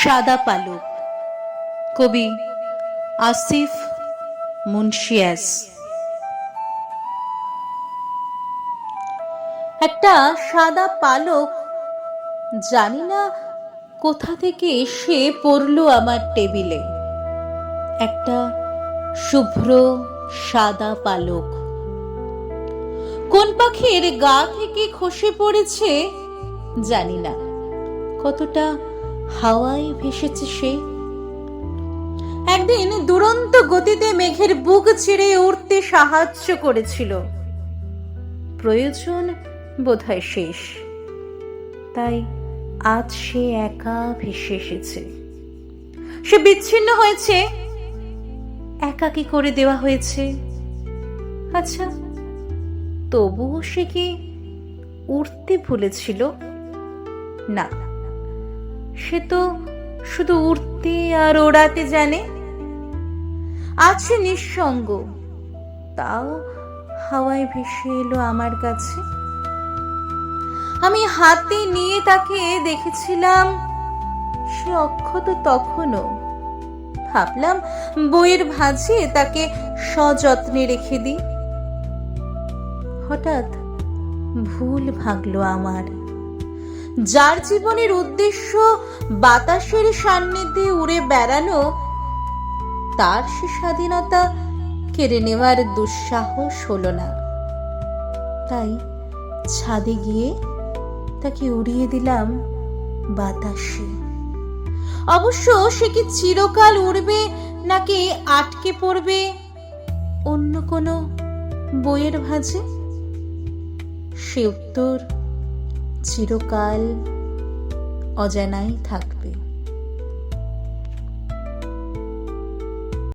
সাদা পালক, কবি আসিফ মুনশিয়াস। একটা সাদা পালক জানি না কোথা থেকে এসে পড়লো আমার টেবিলে। একটা শুভ্র সাদা পালক কোন পাখির গা থেকে খসে পড়েছে জানি না, কতটা হাওয়ায় ভেসেছে সে। একদিন দুরন্ত গতিতে মেঘের বুক চিরে উঠতে সাহায্য করেছিল, প্রয়োজন বোধহয় শেষ, তাই আজ সে একা ভেসে এসেছে। সে বিচ্ছিন্ন হয়েছে, একাকী করে দেওয়া হয়েছে। আচ্ছা, তবুও সে কি উড়তে ভুলেছিল? না, সে তো শুধু উড়তে আর ওড়াতে জানে। আজ সে নিঃসঙ্গ, তাও হাওয়ায় ভেসে এলো আমার কাছে। আমি হাতে নিয়ে তাকে দেখেছিলাম, সে অক্ষত তখনও। ভাবলাম বইয়ের ভাঁজে তাকে সযত্নে রেখে দিই। হঠাৎ ভুল ভাঙলো আমার। যার জীবনের উদ্দেশ্য বাতাসের সান্নিধ্যে উড়ে বেড়ানো, তার সে স্বাধীনতা কেড়ে নেওয়ার দুঃসাহস হলো না। তাই ছাদে গিয়ে তাকে উড়িয়ে দিলাম বাতাসে। অবশ্য সে কি চিরকাল উড়বে নাকি আটকে পড়বে অন্য কোনো বইয়ের ভাঁজে? সে উত্তর চিরকাল অজানাই থাকবে।